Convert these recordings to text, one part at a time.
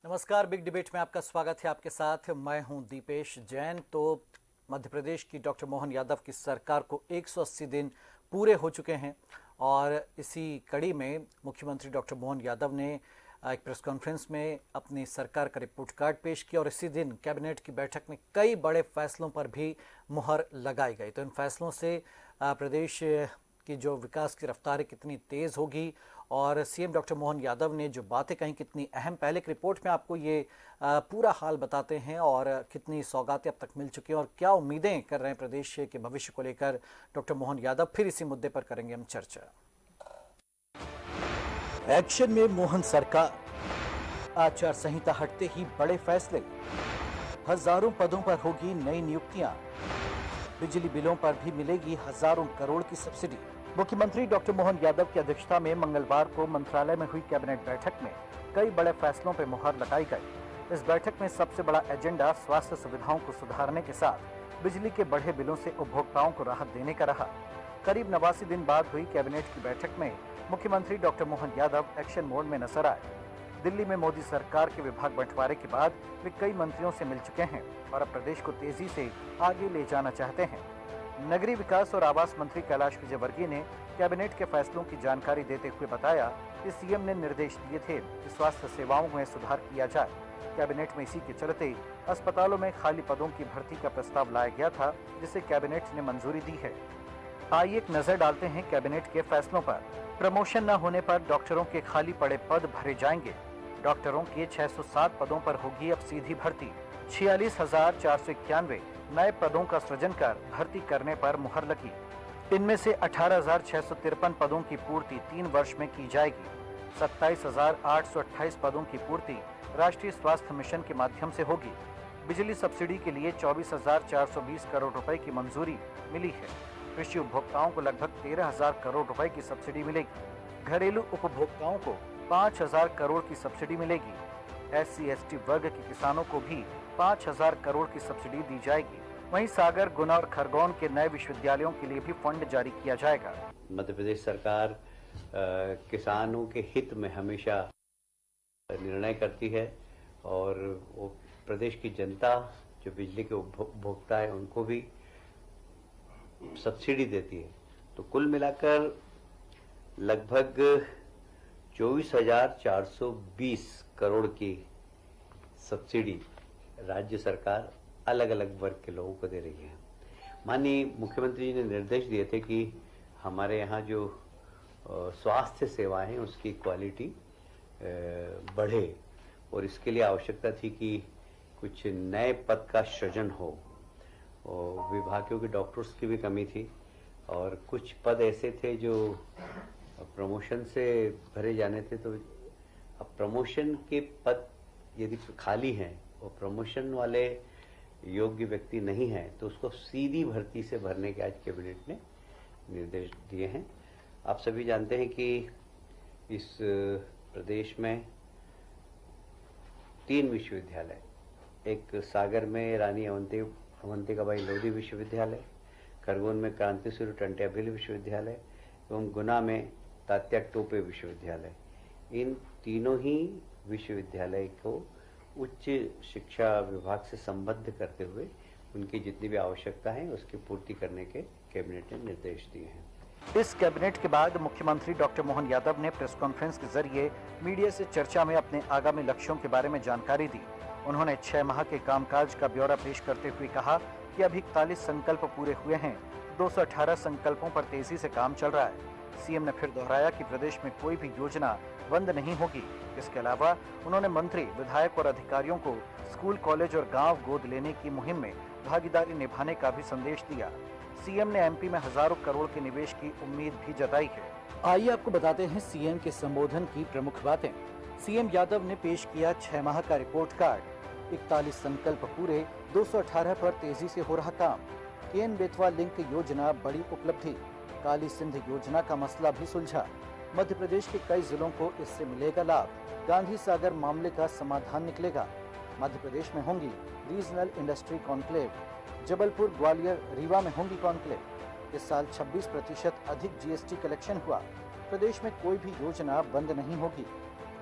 नमस्कार, big debate में आपका स्वागत है। आपके साथ मैं हूं दीपेश जैन। तो मध्य प्रदेश की डॉक्टर मोहन यादव की सरकार को 180 दिन पूरे हो चुके हैं और इसी कड़ी में मुख्यमंत्री डॉक्टर मोहन यादव ने एक प्रेस कॉन्फ्रेंस में अपनी सरकार का रिपोर्ट कार्ड पेश किया और इसी दिन कैबिनेट की बैठक में कई बड़े फैसलों पर भी मुहर लगाई गई। तो इन फैसलों से प्रदेश की जो विकास की रफ्तार है कितनी तेज़ होगी और सीएम डॉक्टर मोहन यादव ने जो बातें कहीं कितनी अहम, पहले की रिपोर्ट में आपको ये पूरा हाल बताते हैं और कितनी सौगातें अब तक मिल चुकी हैं और क्या उम्मीदें कर रहे हैं प्रदेश के भविष्य को लेकर डॉक्टर मोहन यादव। फिर इसी मुद्दे पर करेंगे हम चर्चा। एक्शन में मोहन सरकार, आचार संहिता हटते ही बड़े फैसले, हजारों पदों पर होगी नई नियुक्तियां, बिजली बिलों पर भी मिलेगी हजारों करोड़ की सब्सिडी। मुख्यमंत्री डॉक्टर मोहन यादव की अध्यक्षता में मंगलवार को मंत्रालय में हुई कैबिनेट बैठक में कई बड़े फैसलों पर मुहर लगाई गई। इस बैठक में सबसे बड़ा एजेंडा स्वास्थ्य सुविधाओं को सुधारने के साथ बिजली के बढ़े बिलों से उपभोक्ताओं को राहत देने का रहा। करीब 89 दिन बाद हुई कैबिनेट की बैठक में मुख्यमंत्री doctor Mohan Yadav action mode में नजर आए। दिल्ली में मोदी सरकार के विभाग बंटवारे के बाद वे कई मंत्रियों से मिल चुके हैं और अब प्रदेश को तेजी से आगे ले जाना चाहते हैं। नगरीय विकास और आवास मंत्री कैलाश विजयवर्गीय ने कैबिनेट के फैसलों की जानकारी देते हुए बताया कि सीएम ने निर्देश दिए थे कि स्वास्थ्य सेवाओं में सुधार किया जाए। कैबिनेट में इसी के चलते अस्पतालों में खाली पदों की भर्ती का प्रस्ताव लाया गया था, जिसे कैबिनेट ने मंजूरी दी है। आइए एक नजर डालते हैं कैबिनेट के फैसलों पर। प्रमोशन न होने पर डॉक्टरों के खाली पड़े पद भरे जाएंगे। डॉक्टरों के 607 पदों पर होगी अब सीधी भर्ती। 46,491 नए पदों का सृजन कर भर्ती करने पर मुहर लगी। इनमें से 18,653 पदों की पूर्ति 3 वर्ष में की जाएगी। 27,828 पदों की पूर्ति राष्ट्रीय स्वास्थ्य मिशन के माध्यम से होगी। बिजली सब्सिडी के लिए 24,420 करोड़ रुपए की मंजूरी मिली है। कृषि उपभोक्ताओं को लगभग 13,000 करोड़ रुपए की सब्सिडी मिलेगी। घरेलू उपभोक्ताओं को 5,000 करोड़ की सब्सिडी मिलेगी। SC/ST वर्ग के किसानों को भी 5,000 करोड़ की सब्सिडी दी जाएगी। वहीं सागर, गुना और खरगोन के नए विश्वविद्यालयों के लिए भी फंड जारी किया जाएगा। मध्य प्रदेश सरकार किसानों के हित में हमेशा निर्णय करती है और वो प्रदेश की जनता जो बिजली के उपभोक्ता है उनको भी सब्सिडी देती है। तो कुल मिलाकर लगभग 24,420 करोड़ की सब्सिडी राज्य सरकार अलग अलग वर्ग के लोगों को दे रही है। माननीय मुख्यमंत्री जी ने निर्देश दिए थे कि हमारे यहाँ जो स्वास्थ्य सेवाएं हैं उसकी क्वालिटी बढ़े और इसके लिए आवश्यकता थी कि कुछ नए पद का सृजन हो। और विभागों के डॉक्टर्स की भी कमी थी और कुछ पद ऐसे थे जो प्रमोशन से भरे जाने थे। तो अब प्रमोशन के पद यदि खाली हैं और प्रमोशन वाले योग्य व्यक्ति नहीं है तो उसको सीधी भर्ती से भरने के आज कैबिनेट ने निर्देश दिए हैं। आप सभी जानते हैं कि इस प्रदेश में 3 विश्वविद्यालय, एक सागर में रानी अवंतिकाबाई लोधी विश्वविद्यालय, खरगोन में क्रांति सूर्य टंट्याभिल विश्वविद्यालय एवं गुना में तात्या टोपे विश्वविद्यालय। इन तीनों ही विश्वविद्यालय को उच्च शिक्षा विभाग से संबद्ध करते हुए उनकी जितनी भी आवश्यकता है उसकी पूर्ति करने के कैबिनेट ने निर्देश दिए हैं। इस कैबिनेट के बाद मुख्यमंत्री डॉक्टर मोहन यादव ने प्रेस कॉन्फ्रेंस के जरिए मीडिया से चर्चा में अपने आगामी लक्ष्यों के बारे में जानकारी दी। उन्होंने 6 माह के कामकाज का ब्यौरा पेश करते हुए कहा कि अभी 41 संकल्प पूरे हुए हैं। 218 संकल्पों पर तेजी से काम चल रहा है। सीएम ने फिर दोहराया कि प्रदेश में कोई भी योजना बंद नहीं होगी। इसके अलावा उन्होंने मंत्री, विधायक और अधिकारियों को स्कूल, कॉलेज और गांव गोद लेने की मुहिम में भागीदारी निभाने का भी संदेश दिया। सीएम ने एमपी में हजारों करोड़ के निवेश की उम्मीद भी जताई है। आइए आपको बताते हैं सीएम के संबोधन की प्रमुख बातें। सीएम यादव ने पेश किया 6 माह का रिपोर्ट कार्ड। 41 संकल्प पूरे, 218 पर तेजी से हो रहा काम। केन बेतवा लिंक योजना बड़ी उपलब्धि। काली सिंध योजना का मसला भी सुलझा। मध्य प्रदेश के कई जिलों को इससे मिलेगा लाभ। गांधी सागर मामले का समाधान निकलेगा। मध्य प्रदेश में होंगी regional industry conclave. Jabalpur, Gwalior, Rewa में होंगी कॉन्क्लेव। इस साल 26% अधिक जीएसटी कलेक्शन हुआ। प्रदेश में कोई भी योजना बंद नहीं होगी।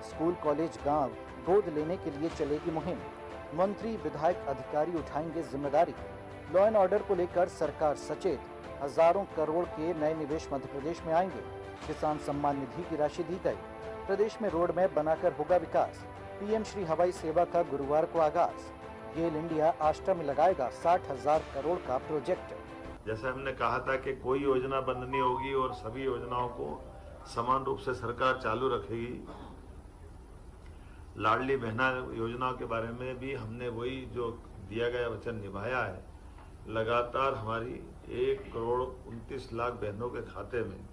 स्कूल कॉलेज गांव गोद लेने के लिए चलेगी मुहिम। मंत्री विधायक अधिकारी उठाएंगे जिम्मेदारी। लॉ एंड ऑर्डर को लेकर सरकार सचेत। हजारों करोड़ के नए निवेश मध्य प्रदेश में आएंगे। किसान सम्मान निधि की राशि दी गई। प्रदेश में रोड मैप बनाकर होगा विकास। पीएम श्री हवाई सेवा का गुरुवार को आगाज। गेल इंडिया आष्टा में लगाएगा 60,000 करोड़ का प्रोजेक्ट। जैसे हमने कहा था कि कोई योजना बंद नहीं होगी और सभी योजनाओं को समान रूप से सरकार चालू रखेगी। लाडली बहना योजना के बारे में भी हमने वही जो दिया गया वचन निभाया है। लगातार हमारी 1,29,00,000 बहनों के खाते में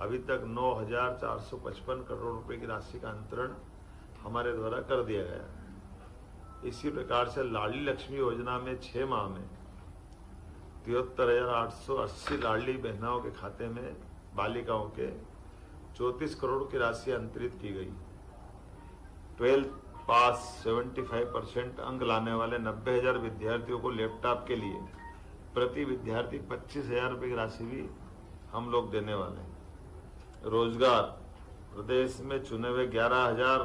अभी तक 9,455 करोड़ रुपए की राशि का अंतरण हमारे द्वारा कर दिया गया। इसी प्रकार से लाडली लक्ष्मी योजना में 6 माह में 73,880 लाडली बहनाओं के खाते में बालिकाओं के 34 करोड़ की राशि अंतरित की गई। 12th पास 75% अंक लाने वाले 90,000 विद्यार्थियों को लैपटॉप के लिए प्रति विद्यार्थी 25,000 रुपए की राशि भी हम लोग देने वाले हैं। रोजगार, प्रदेश में चुने हुए 11,000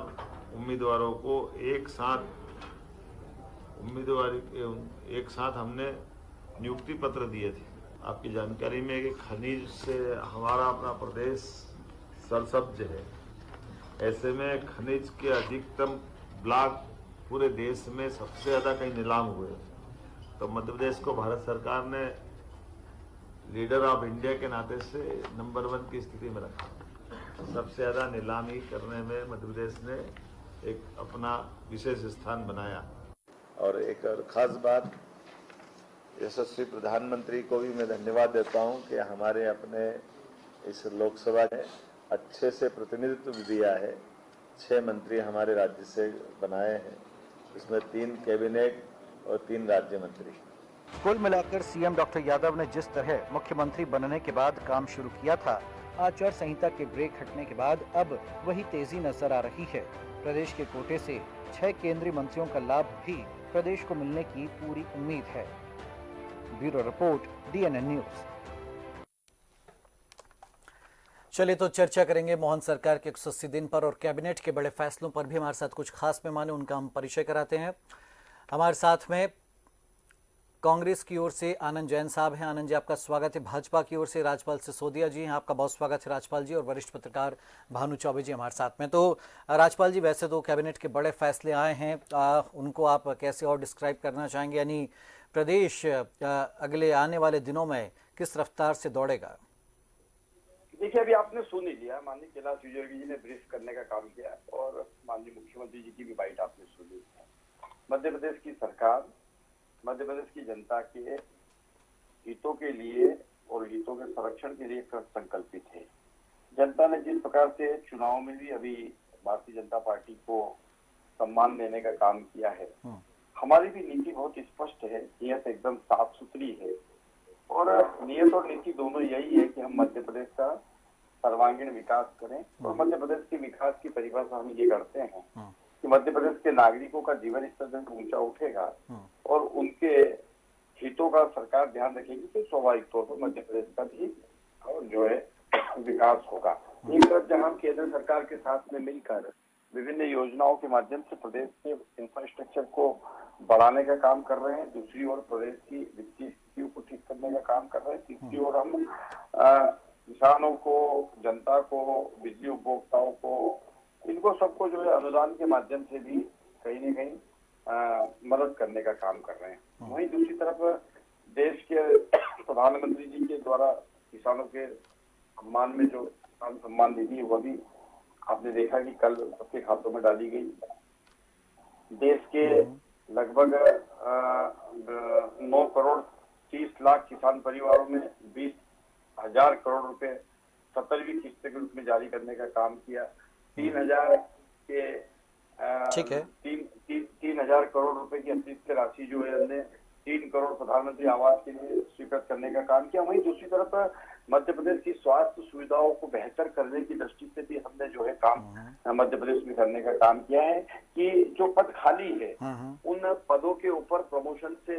उम्मीदवारों को एक साथ हमने नियुक्ति पत्र दिए थे। आपकी जानकारी में कि खनिज से हमारा अपना प्रदेश सरसब्ज है। ऐसे में खनिज के अधिकतम ब्लॉक पूरे देश में सबसे ज्यादा कहीं नीलाम हुए, तो मध्य प्रदेश को भारत सरकार ने लीडर ऑफ इंडिया के नाते से नंबर 1 की स्थिति में रखा। सबसे ज्यादा नीलामी करने में मध्य प्रदेश ने एक अपना विशेष स्थान बनाया। और एक और खास बात, यशस्वी प्रधानमंत्री को भी मैं धन्यवाद देता हूं कि हमारे अपने इस लोकसभा ने अच्छे से प्रतिनिधित्व दिया है। 6 मंत्री हमारे राज्य से बनाए हैं, इसमें 3 कैबिनेट और 3 राज्य मंत्री। कुल मिलाकर सीएम डॉक्टर यादव ने जिस तरह मुख्यमंत्री बनने के बाद काम शुरू किया था, आचार संहिता के ब्रेक हटने के बाद अब वही तेजी नजर आ रही है। प्रदेश के कोटे से 6 केंद्रीय मंत्रियों का लाभ भी प्रदेश को मिलने की पूरी उम्मीद है। Bureau report, DNN news. चलिए तो चर्चा करेंगे मोहन सरकार के 180 दिन पर और कैबिनेट के बड़े फैसलों पर भी। हमारे साथ कुछ खास मेहमान हैं, उनका हम परिचय कराते हैं। हमारे साथ में कांग्रेस की ओर से आनंद जैन साहब हैं। आनंद जी, आपका स्वागत है। भाजपा की ओर से राजपाल सिसोदिया जी हैं, आपका बहुत स्वागत है राजपाल जी। और वरिष्ठ पत्रकार भानु चौबे जी हमारे साथ में। तो राजपाल जी, वैसे तो कैबिनेट के बड़े फैसले आए हैं, उनको आप कैसे और डिस्क्राइब करना चाहेंगे? यानी प्रदेश अगले आने वाले दिनों में किस रफ्तार से दौड़ेगा? देखिए, अभी आपने सुन ही लिया, माननीय कैलाश विजयवर्गीय जी ने ब्रीफ करने का काम किया और माननीय मुख्यमंत्री जी की भी बाइट आपने सुनी। मध्य प्रदेश की सरकार मध्य प्रदेश की जनता के हितों के लिए और हितों के संरक्षण के लिए संकल्पित है। जनता ने जिस प्रकार से चुनाव में भी अभी भारतीय जनता पार्टी को सम्मान देने का काम किया है, हमारी भी नीति बहुत स्पष्ट है, नियत एकदम साफ सुथरी है। और नियत और नीति दोनों यही है कि हम मध्य प्रदेश का सर्वांगीण विकास करें। और मध्य प्रदेश के विकास की परिभाषा हम ये करते हैं कि मध्य प्रदेश के नागरिकों का जीवन स्तर जब ऊंचा उठेगा और उनके हितों का सरकार ध्यान रखेगी, तो स्वाभाविक तौर पर मध्य प्रदेश का भी जो है विकास होगा। एक तरफ जहां हम केंद्र सरकार के साथ में मिलकर विभिन्न योजनाओं के माध्यम से प्रदेश के इंफ्रास्ट्रक्चर को बढ़ाने का काम कर रहे हैं, दूसरी ओर प्रदेश की वित्तीय स्थितियों को ठीक करने का काम कर रहे हैं, तीसरी ओर हम किसानों को, जनता को, बिजली उपभोक्ताओं को, इनको सबको जो है अनुदान के माध्यम से भी कहीं न कहीं मदद करने का काम कर रहे हैं। वहीं दूसरी तरफ देश के प्रधानमंत्री जी के द्वारा किसानों के सम्मान में जो किसान सम्मान निधि है, वह भी आपने देखा कि कल सबके खातों में डाली गई। देश के लगभग 9 करोड़ 30 लाख किसान परिवारों में 20,000 करोड़ रुपए 17वीं किस्त के रूप में जारी करने का काम किया। 3,000 के 3,000 करोड़ रुपए की अतिरिक्त राशि जो है हमने 3 करोड़ प्रधानमंत्री आवास के लिए स्वीकृत करने का काम किया। वहीं दूसरी तरफ मध्य प्रदेश की स्वास्थ्य सुविधाओं को बेहतर करने की दृष्टि से भी हमने जो है काम मध्य प्रदेश में करने का काम किया है कि जो पद खाली है उन पदों के ऊपर प्रमोशन से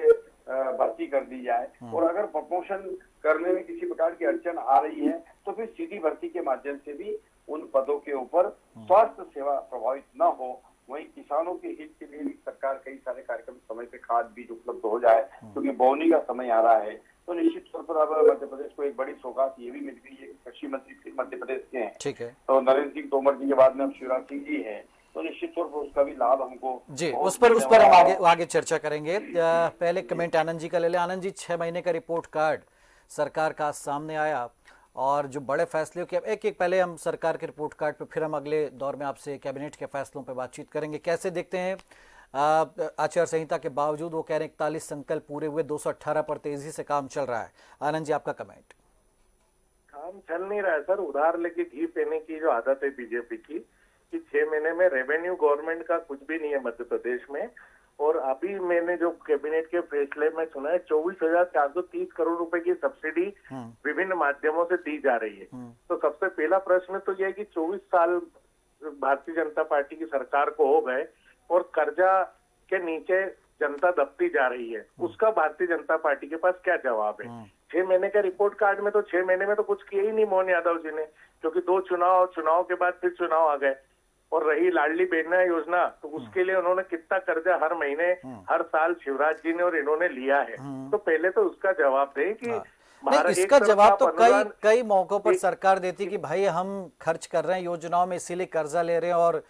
भर्ती कर दी जाए, और अगर प्रमोशन करने में किसी प्रकार की अड़चन आ रही है तो फिर सीधी भर्ती के माध्यम से भी उन पदों के ऊपर स्वास्थ्य सेवा प्रभावित न हो। वहीं किसानों के हित के लिए भी सरकार कई सारे कार्यक्रम, समय पे खाद बीज उपलब्ध हो जाए, क्योंकि बोवनी का समय आ रहा है। तो निश्चित तौर पर अब मध्य प्रदेश को एक बड़ी सौगात ये भी मिल गई है कि कृषि मंत्री फिर मध्य प्रदेश के हैं। ठीक है, तो नरेंद्र सिंह तोमर जी के बाद में अब शिवराज सिंह जी हैं, तो निश्चित तौर पर उसका भी लाभ हमको जी उस पर हम आगे चर्चा करेंगे। पहले कमेंट आनंद जी का ले लें। आनंद जी, 6 महीने का रिपोर्ट कार्ड सरकार का सामने आया और जो बड़े फैसले के एक एक पहले हम सरकार के रिपोर्ट कार्ड पे, फिर हम अगले दौर में आपसे कैबिनेट के फैसलों पे बातचीत करेंगे। कैसे देखते हैं आचार संहिता के बावजूद वो कह रहे हैं 41 संकल्प पूरे हुए, 218 पर तेजी से काम चल रहा है। आनंद जी, आपका कमेंट। काम चल नहीं रहा है सर, उधार लेके घी पीने की जो आदत है बीजेपी की, कि 6 महीने में रेवेन्यू गवर्नमेंट का कुछ भी नहीं है मध्य प्रदेश में। और अभी मैंने जो कैबिनेट के फैसले में सुना है 24,430 करोड़ रुपए की सब्सिडी विभिन्न माध्यमों से दी जा रही है। तो सबसे पहला प्रश्न तो यह है कि 24 साल भारतीय जनता पार्टी की सरकार को हो गए और कर्जा के नीचे जनता दबती जा रही है, उसका भारतीय जनता पार्टी के पास क्या जवाब है? 6 महीने के रिपोर्ट कार्ड में तो 6 महीने में तो कुछ किया ही नहीं मोहन यादव जी ने, क्योंकि 2 चुनाव के बाद फिर चुनाव आ गए। और रही लाडली बहना योजना, तो उसके लिए उन्होंने कितना कर्जा हर महीने हर साल शिवराज जी ने और इन्होंने लिया है। तो पहले तो उसका जवाब दें कि नहीं, इसका जवाब तो कई मौकों पर सरकार देती कि भाई हम खर्च कर रहे हैं योजनाओं में, इसीलिए कर्जा ले रहे हैं और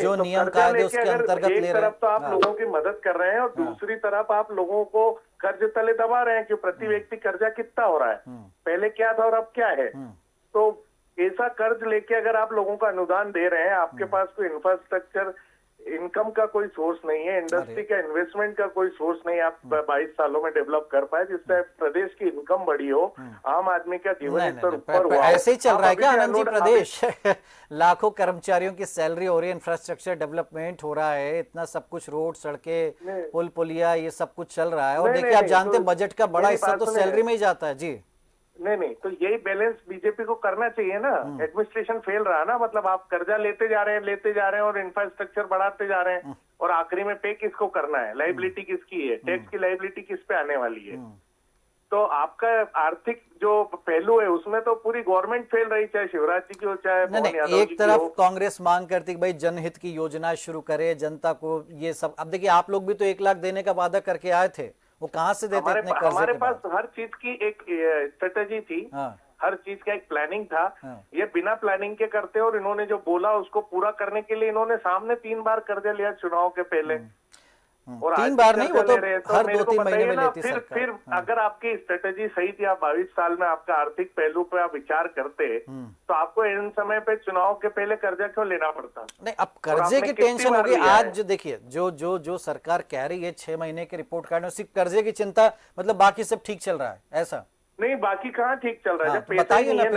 जो नियम कायदे उसके अंतर्गत ले रहे हैं। एक तरफ तो आप लोगों की मदद कर रहे हैं और दूसरी तरफ आप लोगों को कर्ज तले दबा रहे हैं कि प्रति व्यक्ति कर्जा कितना हो रहा है, पहले क्या था और अब क्या है। तो ऐसा कर्ज लेके अगर आप लोगों का अनुदान दे रहे हैं, आपके पास कोई इंफ्रास्ट्रक्चर इनकम का कोई सोर्स नहीं है, इंडस्ट्री का इन्वेस्टमेंट का कोई सोर्स नहीं, आप 22 सालों में डेवलप कर पाए जिससे प्रदेश की इनकम बढ़ी हो, आम आदमी का जीवन स्तर ऊपर हुआ। ऐसे ही चल रहा है क्या आनंद जी प्रदेश? लाखों कर्मचारियों की सैलरी हो रही है, इंफ्रास्ट्रक्चर डेवलपमेंट हो रहा है, इतना सब कुछ, रोड, सड़कें, पुल पुलिया, ये सब कुछ चल रहा है। और देखिए आप जानते हैं बजट का बड़ा हिस्सा तो सैलरी में ही जाता है। जी नहीं, तो यही बैलेंस बीजेपी को करना चाहिए ना। एडमिनिस्ट्रेशन फेल रहा ना, मतलब आप कर्जा लेते जा रहे हैं और इंफ्रास्ट्रक्चर बढ़ाते जा रहे हैं, और आखिरी में पे किसको करना है, लाइबिलिटी किसकी है, टैक्स की लाइबिलिटी किस पे आने वाली है। तो आपका आर्थिक जो पहलू है उसमें तो पूरी गवर्नमेंट फेल रही, चाहे शिवराज जी की हो चाहे मोहन यादव जी की हो। एक तरफ कांग्रेस मांग करती कि भाई जनहित की योजना शुरू करे, जनता को ये सब। अब देखिए आप लोग भी तो 1 लाख देने का वादा करके आए थे, वो कहाँ से देते इतने कर्जे? हमारे पास हर चीज की एक स्ट्रेटेजी थी, हर चीज का एक प्लानिंग था। ये बिना प्लानिंग के करते और इन्होंने जो बोला उसको पूरा करने के लिए इन्होंने सामने 3 बार कर्जा लिया चुनाव के पहले। और 3 बार नहीं, वो तो हर 2-3 महीने में लेती सरकार। फिर अगर आपकी स्ट्रेटेजी सही थी, आप 22 साल में आपका आर्थिक पहलू पे आप विचार करते, तो आपको इन समय पे चुनाव के पहले कर्जा क्यों लेना पड़ता? नहीं, अब कर्जे की टेंशन होगी। आज देखिए जो सरकार कह रही है 6 महीने के रिपोर्ट कार्ड में सिर्फ कर्जे की चिंता, मतलब बाकी सब ठीक चल रहा है, ऐसा नहीं? बाकी कहाँ ठीक चल रहा है? जब पैसा नहीं है,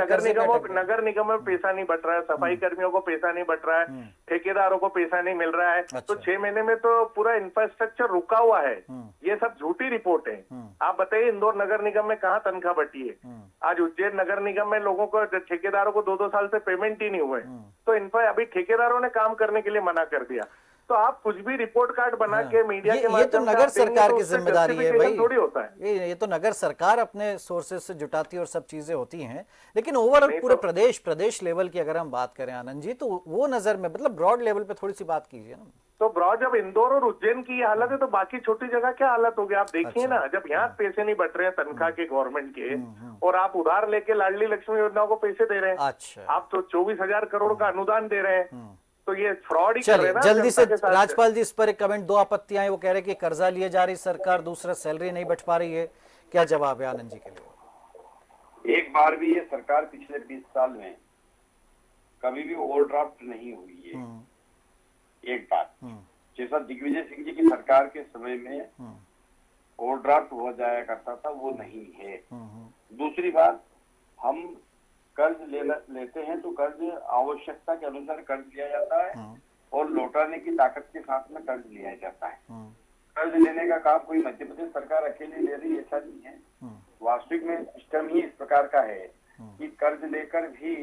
नगर निगम में पैसा नहीं बट रहा है, सफाई कर्मियों को पैसा नहीं बट रहा है, ठेकेदारों को पैसा नहीं मिल रहा है, तो 6 महीने में तो पूरा इंफ्रास्ट्रक्चर रुका हुआ है। ये सब झूठी रिपोर्ट है। आप बताइए इंदौर नगर निगम में कहाँ तनख्वाह बटी है? आज उज्जैन नगर निगम में लोगों को, ठेकेदारों को 2-2 साल से पेमेंट ही नहीं हुए, तो अभी ठेकेदारों ने काम करने के लिए मना कर दिया। तो आप कुछ भी रिपोर्ट कार्ड बना के मीडिया के माध्यम से, ये तो नगर सरकार की जिम्मेदारी है भाई, थोड़ी होता है। ये तो नगर सरकार अपने सोर्सेज से जुटाती और सब चीजें होती हैं, लेकिन ओवरऑल पूरे प्रदेश लेवल की अगर हम बात करें आनंद जी, तो वो नजर में, मतलब ब्रॉड लेवल पे थोड़ी सी बात कीजिए ना। तो ब्रॉड, जब इंदौर और उज्जैन की हालत है तो बाकी छोटी जगह क्या हालत होगी आप देखिए ना। जब यहाँ पैसे नहीं बट रहे हैं तनख्वाह के गवर्नमेंट के, और आप उधार लेके लाडली लक्ष्मी योजनाओं को पैसे दे रहे हैं, आप तो 24,000 करोड़ का अनुदान दे रहे हैं, तो ये फ्रॉड ही कर रहे हैं ना। जल्दी से राजपाल जी इस पर एक कमेंट, 2 आपत्तियां हैं। वो कह रहे हैं कि कर्जा लिए जा रही सरकार, दूसरा सैलरी नहीं बट पा रही है, क्या जवाब है आनंद जी के लिए? एक बार भी ये सरकार पिछले 20 साल में कभी भी ओवरड्राफ्ट नहीं हुई है। एक बार जैसा दिग्विजय सिंह जी की सरकार के समय में ओवरड्राफ्ट हो जाया करता था, वो नहीं है। दूसरी बात, हम कर्ज लेते हैं तो कर्ज आवश्यकता के अनुसार कर्ज लिया जाता है और लौटाने की ताकत के साथ में कर्ज लिया जाता है। कर्ज लेने का काम कोई मध्य प्रदेश सरकार अकेले ले रही, ऐसा नहीं है। वास्तविक में सिस्टम ही इस प्रकार का है कि कर्ज लेकर भी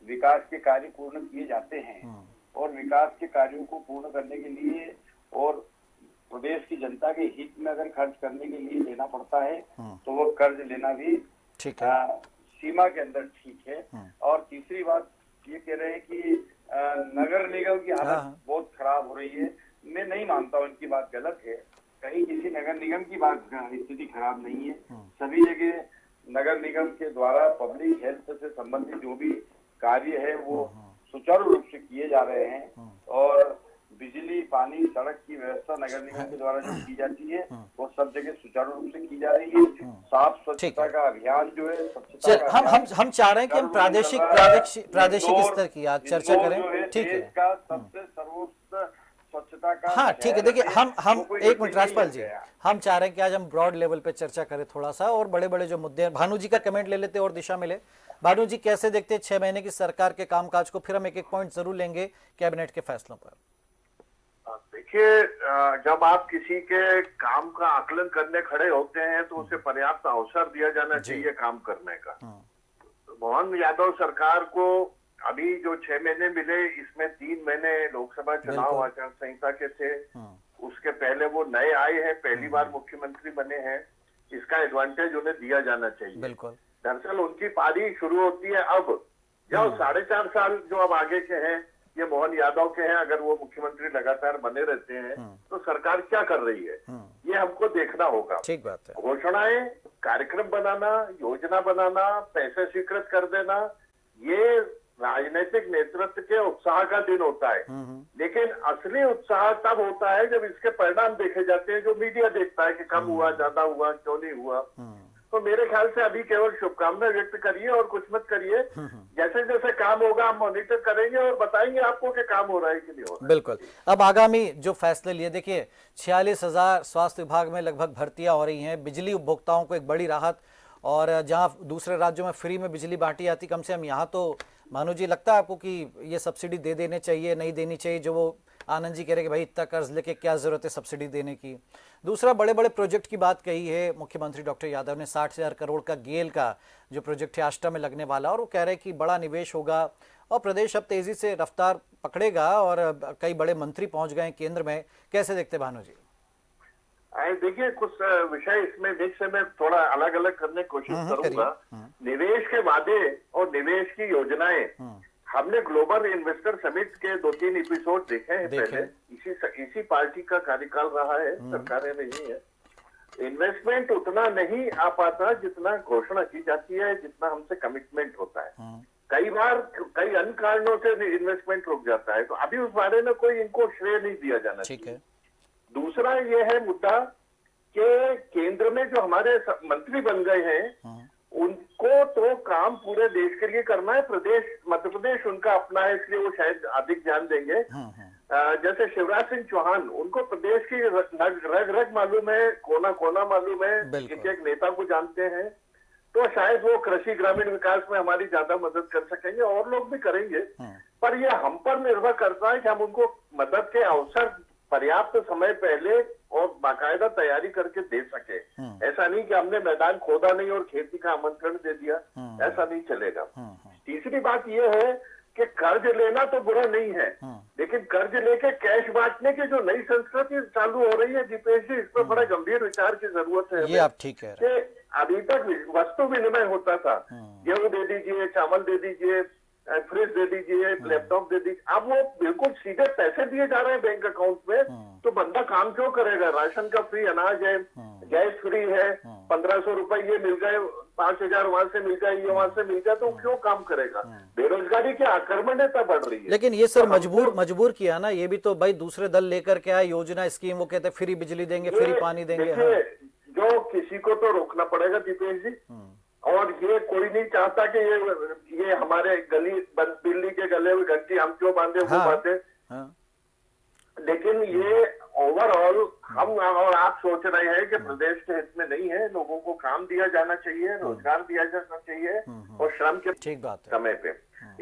विकास के कार्य पूर्ण किए जाते हैं, और विकास के कार्यों को पूर्ण करने के लिए और प्रदेश की जनता के हित में अगर खर्च करने के लिए लेना पड़ता है तो वो कर्ज लेना भी ठीक है, सीमा के अंदर ठीक है। और तीसरी बात, ये कह रहे हैं कि नगर निगम की हालत हाँ। बहुत खराब हो रही है। मैं नहीं मानता हूँ, उनकी बात गलत है। कहीं किसी नगर निगम की बात स्थिति खराब नहीं है। सभी जगह नगर निगम के द्वारा पब्लिक हेल्थ से संबंधित जो भी कार्य है वो सुचारू रूप से किए जा रहे हैं, और बिजली, पानी, सड़क की व्यवस्था नगर निगम के द्वारा जो की जाती है वो सब जगह सुचारू रूप से की जा रही है। साफ स्वच्छता का अभियान जो है, स्वच्छता चल, का हम चाह रहे हैं कि हम प्रादेशिक स्तर की आज चर्चा करें। ठीक है, देश का सबसे सर्वोच्च स्वच्छता का हाँ ठीक है। देखिए हम कोई एक मिनट राजपाल जी, गया। हम चाह रहे हैं कि आज हम ब्रॉड लेवल पे चर्चा करें थोड़ा सा, और बड़े बड़े जो मुद्दे हैं, भानु जी का कमेंट ले लेते और दिशा मिले। भानु जी कैसे देखते हैं 6 महीने की सरकार के कामकाज को? फिर हम एक एक पॉइंट जरूर लेंगे कैबिनेट के फैसलों पर। देखिए, जब आप किसी के काम का आकलन करने खड़े होते हैं तो उसे पर्याप्त अवसर दिया जाना चाहिए काम करने का। मोहन यादव सरकार को अभी जो 6 महीने मिले, इसमें 3 महीने लोकसभा चुनाव आचार संहिता के थे। उसके पहले वो नए आए हैं, पहली बार मुख्यमंत्री बने हैं, इसका एडवांटेज उन्हें दिया जाना चाहिए। बिल्कुल। दरअसल उनकी पारी शुरू होती है अब, जब 4.5 साल जो अब आगे के हैं ये मोहन यादव के हैं। अगर वो मुख्यमंत्री लगातार बने रहते हैं तो सरकार क्या कर रही है ये हमको देखना होगा। ठीक बात है। घोषणाएं, कार्यक्रम बनाना, योजना बनाना, पैसे स्वीकृत कर देना, ये राजनीतिक नेतृत्व के उत्साह का दिन होता है। लेकिन असली उत्साह तब होता है जब इसके परिणाम देखे जाते हैं, जो मीडिया देखता है कि कम हुआ, ज्यादा हुआ, क्यों नहीं हुआ। तो मेरे ख्याल से अभी केवल शुभकामनाएं व्यक्त करिए और कुछ मत करिए। जैसे जैसे काम होगा हम मॉनिटर करेंगे और बताएंगे आपको कि काम हो रहा है कि नहीं हो रहा है। बिल्कुल। अब आगामी जो फैसले लिए, देखिए 46,000 स्वास्थ्य विभाग में लगभग भर्तियां हो रही हैं, बिजली उपभोक्ताओं को एक बड़ी राहत, और जहां दूसरे राज्यों में फ्री में बिजली बांटी जाती, कम से कम यहाँ तो मानो जी लगता है आपको कि ये सब्सिडी दे देने चाहिए, नहीं देनी चाहिए? जो वो आनंद जी कह रहे कि भाई इतना कर्ज लेके क्या जरूरत है सब्सिडी देने की। दूसरा, बड़े बड़े प्रोजेक्ट की बात कही है मुख्यमंत्री डॉक्टर यादव ने। 60,000 करोड़ का गेल का जो प्रोजेक्ट है आष्टा में लगने वाला, और वो कह रहे हैं कि बड़ा निवेश होगा और प्रदेश अब तेजी से रफ्तार पकड़ेगा, और कई बड़े मंत्री पहुंच गए केंद्र में। कैसे देखते भानु जी? देखिए, कुछ विषय इसमें मिक्स है, मैं थोड़ा अलग अलग करने की कोशिश करूंगा। निवेश के वादे और निवेश की योजनाएं, हमने ग्लोबल इन्वेस्टर समिट के 2-3 एपिसोड देखे हैं पहले। इसी पार्टी का कार्यकाल रहा है, सरकारें नहीं है। इन्वेस्टमेंट उतना नहीं आ पाता जितना घोषणा की जाती है, जितना हमसे कमिटमेंट होता है। कई बार कई अन्य कारणों से इन्वेस्टमेंट रुक जाता है, तो अभी उस बारे में कोई इनको श्रेय नहीं दिया जाना चाहिए। दूसरा ये है मुद्दा कि केंद्र में जो हमारे मंत्री बन गए हैं उनको तो काम पूरे देश के लिए करना है। प्रदेश, मध्य प्रदेश उनका अपना है, इसलिए वो शायद अधिक ध्यान देंगे। जैसे शिवराज सिंह चौहान, उनको प्रदेश की रग रग मालूम है, कोना कोना मालूम है, एक एक नेता को जानते हैं, तो शायद वो कृषि ग्रामीण विकास में हमारी ज्यादा मदद कर सकेंगे, और लोग भी करेंगे। पर यह हम पर निर्भर करता है कि हम उनको मदद के अवसर पर्याप्त समय पहले और बाकायदा तैयारी करके दे सके। ऐसा नहीं कि हमने मैदान खोदा नहीं और खेती का आमंत्रण दे दिया, ऐसा नहीं चलेगा। तीसरी बात यह है कि कर्ज लेना तो बुरा नहीं है, लेकिन कर्ज लेके कैश बांटने की जो नई संस्कृति चालू हो रही है दीपेश जी, इस पर बड़ा गंभीर विचार की जरूरत है। ये आप ठीक है कि अभी तक वस्तु विनिमय होता था, गेहूं दे दीजिए, चावल दे दीजिए, फ्रिज दे दीजिए, लैपटॉप दे दीजिए। अब वो बिल्कुल सीधे पैसे दिए जा रहे हैं बैंक अकाउंट में, तो बंदा काम क्यों करेगा? राशन का फ्री अनाज है, गैस फ्री है, 1500 रुपए ये मिल गए, 5000 वहां से मिल गए, ये वहां से मिल गया, तो क्यों काम करेगा? बेरोजगारी की आक्रमणीयता बढ़ रही है। लेकिन ये सर मजबूर किया ना, ये भी तो भाई दूसरे दल लेकर के आए योजना स्कीम, वो कहते हैं फ्री बिजली देंगे, फ्री पानी देंगे। जो किसी को तो रोकना पड़ेगा दीपेश जी, और ये कोई नहीं चाहता कि ये हमारे बिल्ली के गले में घंटी हम क्यों बांधे, वो बांधे। लेकिन ये ओवरऑल हम और आप सोच रहे हैं कि प्रदेश के हित में नहीं है। लोगों को काम दिया जाना चाहिए, रोजगार दिया जाना चाहिए, और श्रम के ठीक बात है। समय पे।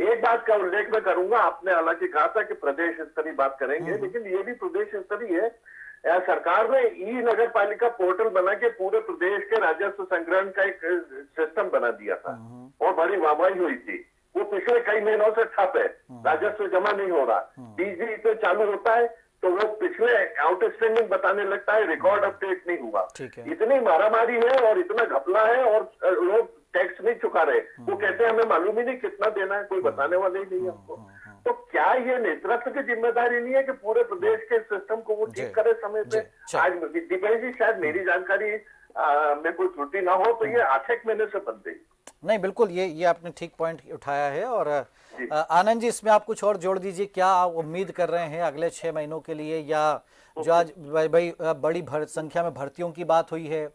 एक बात का उल्लेख मैं करूंगा, आपने हालांकि कहा था कि प्रदेश स्तरीय बात करेंगे, लेकिन ये भी प्रदेश स्तरीय है। सरकार ने ई नगर पालिका पोर्टल बना के पूरे प्रदेश के राजस्व संग्रहण का एक सिस्टम बना दिया था, और बड़ी वाहवाही हुई थी। वो पिछले कई महीनों से ठप है, राजस्व जमा नहीं हो रहा। डीजी पे चालू होता है तो वो पिछले आउटस्टैंडिंग बताने लगता है, रिकॉर्ड अपडेट नहीं हुआ। इतनी मारामारी है और इतना घपला है, और लोग टैक्स नहीं चुका रहे, वो कहते हैं हमें मालूम ही नहीं कितना देना है, कोई बताने वाले ही नहीं हमको। तो क्या ये नेतृत्व की जिम्मेदारी नहीं है कि पूरे प्रदेश के सिस्टम को वो ठीक करे समय से? आज दीपेश जी, शायद मेरी जानकारी में कोई त्रुटि ना हो तो ये 8 महीने से बंद गई। नहीं, बिल्कुल ये आपने ठीक पॉइंट उठाया है। और आनंद जी, इसमें आप कुछ और जोड़ दीजिए, क्या आप उम्मीद कर रहे हैं अगले 6 महीनों के लिए, या जो आज भाई बड़ी संख्या में भर्तियों की बात हुई है,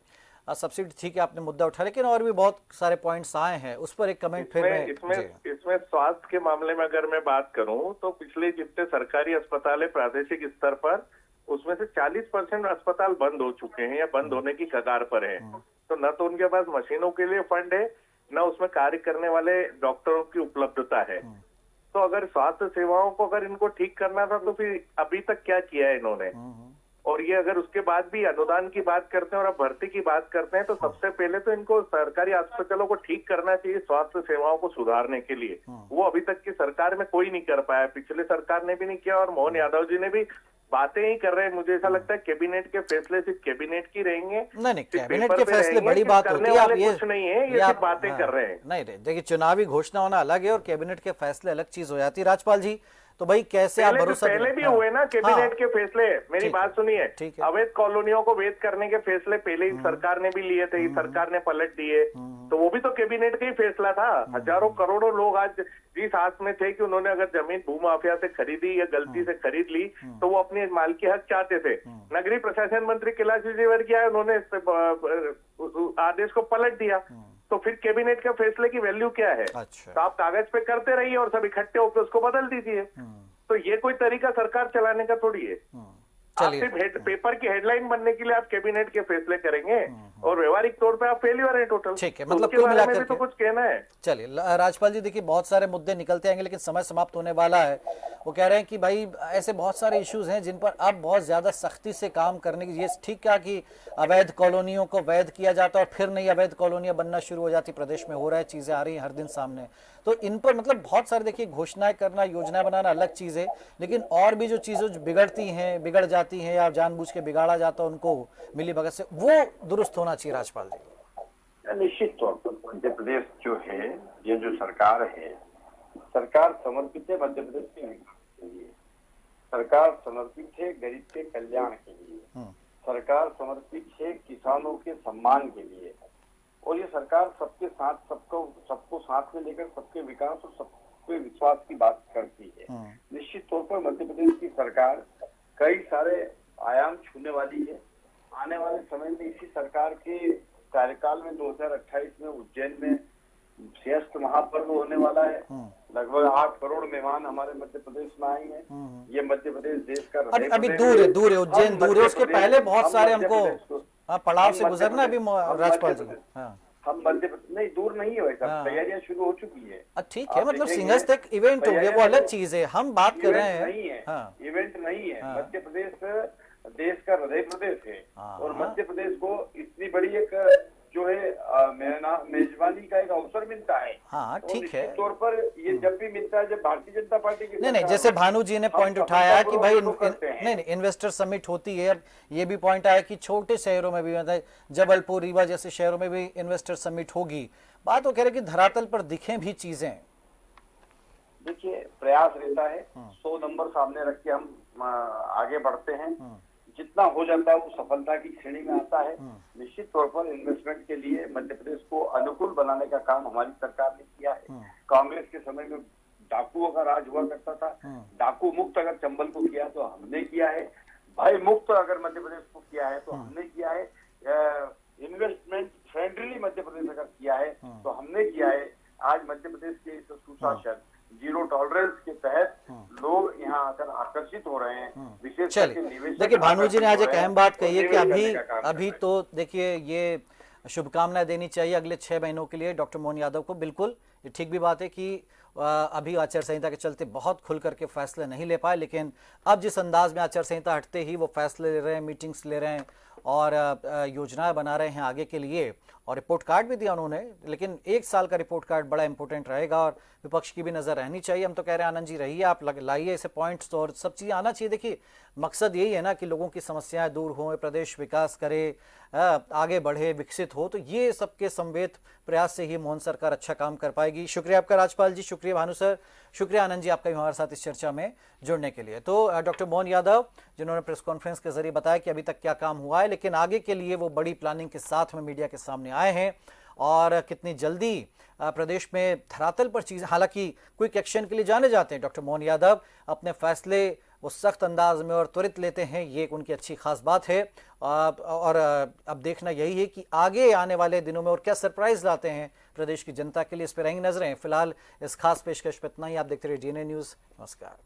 सब्सिडी ठीक है आपने मुद्दा उठा, लेकिन और भी बहुत सारे पॉइंट्स आए हैं, उस पर एक कमेंट फिर इसमें स्वास्थ्य के मामले में अगर मैं बात करूं तो पिछले जितने सरकारी अस्पताल है प्रादेशिक स्तर पर, उसमें से 40% अस्पताल बंद हो चुके हैं या बंद होने की कगार पर है। तो न तो उनके पास मशीनों के लिए फंड है, न उसमें कार्य करने वाले डॉक्टरों की उपलब्धता है। तो अगर स्वास्थ्य सेवाओं को अगर इनको ठीक करना था तो फिर अभी तक क्या किया है इन्होंने? और ये अगर उसके बाद भी अनुदान की बात करते हैं और अब भर्ती की बात करते हैं तो सबसे पहले तो इनको सरकारी अस्पतालों को ठीक करना चाहिए स्वास्थ्य सेवाओं को सुधारने के लिए। वो अभी तक की सरकार में कोई नहीं कर पाया, पिछले सरकार ने भी नहीं किया, और मोहन यादव जी ने भी बातें ही कर रहे हैं। मुझे ऐसा लगता है कैबिनेट के फैसले सिर्फ कैबिनेट की रहेंगे। नहीं, कैबिनेट के फैसले बड़ी बात होती है, आप ये कुछ नहीं है, ये सिर्फ बातें कर रहे हैं। नहीं, देखिए चुनावी घोषणा होना अलग है और कैबिनेट के फैसले अलग चीज हो जाती है। राजपाल जी, तो भाई कैसे आप भरोसा? पहले भी हुए ना कैबिनेट के फैसले, मेरी बात सुनिए। अवैध कॉलोनियों को वैध करने के फैसले पहले ही सरकार ने भी लिए थे, सरकार ने पलट दिए, तो वो भी तो कैबिनेट का ही फैसला था। हजारों करोड़ों लोग आज जिस आस में थे कि उन्होंने अगर जमीन भूमाफिया से खरीदी या गलती से खरीद ली तो वो अपने मालकी हक चाहते थे। नगरीय प्रशासन मंत्री कैलाश विजयवर्गीय आए, उन्होंने आदेश को पलट दिया। तो फिर कैबिनेट के फैसले की वैल्यू क्या है? अच्छा। तो आप कागज पे करते रहिए और सब इकट्ठे होकर उसको बदल दीजिए। तो ये कोई तरीका सरकार चलाने का थोड़ी है। आप सिर्फ पेपर की हेडलाइन बनने के लिए आप कैबिनेट के फैसले करेंगे और व्यवहारिक तौर पे आप फेलियर है टोटल। ठीक है, तो मतलब कुल मिलाकर तो कुछ कहना है। चलिए राजपाल जी, देखिए बहुत सारे मुद्दे निकलते आएंगे लेकिन समय समाप्त होने वाला है। वो कह रहे हैं कि भाई ऐसे बहुत सारे इश्यूज हैं जिन पर अब बहुत ज्यादा सख्ती से काम करने की, ये ठीक है कि अवैध कॉलोनियों को वैध किया जाता है और फिर नई अवैध कॉलोनियां बनना शुरू हो जाती, प्रदेश में हो रहा है, चीजें आ रही हैं हर दिन सामने। तो इन पर मतलब बहुत सारे, देखिए घोषणाएं करना, योजना बनाना अलग चीज है, लेकिन और भी जो चीजें बिगड़ती हैं, बिगड़ जाती हैं या जानबूझ के बिगाड़ा जाता है उनको मिली भगत से, वो दुरुस्त होना चाहिए राजपाल जी। निश्चित तौर पर मध्य प्रदेश जो है, ये जो सरकार है, सरकार समर्पित है मध्य प्रदेश के विकास के लिए, सरकार समर्पित है गरीब के कल्याण के लिए, सरकार समर्पित है किसानों के सम्मान के लिए, और ये सरकार सबके साथ, सबको साथ में लेकर सबके विकास और सबके विश्वास की बात करती है। निश्चित तौर पर मध्य प्रदेश की सरकार कई सारे आयाम छूने वाली है। आने वाले समय में इसी सरकार के कार्यकाल में 2028 में उज्जैन में श्रेष्ठ महापर्व होने वाला है। लगभग 8 करोड़ मेहमान हमारे मध्य प्रदेश में आए हैं। ये मध्य प्रदेश देश का अभी दूर है उज्जैन, दूर है, उसके पहले बहुत सारे हमको पड़ाव से गुजरना अभी राजपाल जी। हम मध्य प्रदेश नहीं, दूर नहीं है वैसा, तैयारियां शुरू हो चुकी है। ठीक है, मतलब सिंहस्थ एक इवेंट हो गया, वो अलग चीज है, हम बात कर रहे हैं। नहीं है, इवेंट नहीं है। मध्य प्रदेश देश का हृदय प्रदेश है और मध्य प्रदेश को इतनी बड़ी एक जो है मेजबानी का एक अवसर मिलता है। हाँ, ठीक है, तौर पर ये जब भी मिलता है, जब भारतीय जनता पार्टी की नहीं, जैसे भानु जी ने पॉइंट उठाया कि भाई नहीं, इन्वेस्टर समिट होती है, अब ये भी पॉइंट आया कि छोटे शहरों में भी, मतलब जबलपुर, रीवा जैसे शहरों में भी इन्वेस्टर समिट होगी। बात वो कह रहे कि धरातल पर दिखें भी चीजें। देखिए, प्रयास रहता है, 100 नंबर सामने रख के हम आगे बढ़ते हैं। जितना हो जाता है वो सफलता की श्रेणी में आता है। निश्चित तौर पर इन्वेस्टमेंट के लिए मध्य प्रदेश को अनुकूल बनाने का काम हमारी सरकार ने किया है। कांग्रेस के समय में डाकुओं का राज हुआ करता था, डाकू मुक्त अगर चंबल को किया तो हमने किया है, भय मुक्त अगर मध्य प्रदेश को किया है तो हमने किया है, इन्वेस्टमेंट फ्रेंडली मध्य प्रदेश अगर किया है तो हमने किया है। आज मध्य प्रदेश के इस सुशासन, जीरो टॉलरेंस के तहत लोग यहाँ आकर आकर्षित हो रहे हैं। विशेष करके निवेशक। देखिए भानु जी ने आज एक अहम बात कही है कि अभी तो देखिए ये शुभकामनाएं देनी चाहिए अगले 6 महीनों के लिए डॉक्टर मोहन यादव को। बिल्कुल ये ठीक भी बात है कि अभी आचार संहिता के चलते बहुत खुल करके फैसले नहीं ले पाए, लेकिन अब जिस अंदाज में आचार संहिता हटते ही वो फैसले ले रहे हैं, मीटिंग्स ले रहे हैं और योजनाएं बना रहे हैं आगे के लिए, और रिपोर्ट कार्ड भी दिया उन्होंने, लेकिन 1 साल का रिपोर्ट कार्ड बड़ा इंपॉर्टेंट रहेगा और विपक्ष की भी नजर रहनी चाहिए। हम तो कह रहे हैं आनंद जी रहिए, आप लाइए ऐसे पॉइंट्स और सब चीज़ें आना चाहिए। देखिए मकसद यही है ना कि लोगों की समस्याएं दूर हों, प्रदेश विकास करे, आगे बढ़े, विकसित हो, तो ये सबके संवेद प्रयास से ही मोहन सरकार अच्छा काम कर पाएगी। शुक्रिया आपका राजपाल जी, शुक्रिया भानु सर, शुक्रिया आनंद जी आपका हमारे साथ इस चर्चा में जुड़ने के लिए। तो डॉक्टर मोहन यादव जिन्होंने प्रेस कॉन्फ्रेंस के जरिए बताया कि अभी तक क्या काम हुआ है, लेकिन आगे के लिए वो बड़ी प्लानिंग के साथ में मीडिया के सामने आए हैं और कितनी जल्दी प्रदेश में धरातल पर चीज़, हालांकि क्विक एक्शन के लिए जाने जाते हैं डॉक्टर मोहन यादव, अपने फैसले वो सख्त अंदाज में और त्वरित लेते हैं, ये एक उनकी अच्छी खास बात है। और अब देखना यही है कि आगे आने वाले दिनों में और क्या सरप्राइज लाते हैं प्रदेश की जनता के लिए, इस पर रहेंगी नजरें। फिलहाल इस खास पेशकश पर इतना ही। आप देखते रहिए DNA न्यूज़। नमस्कार।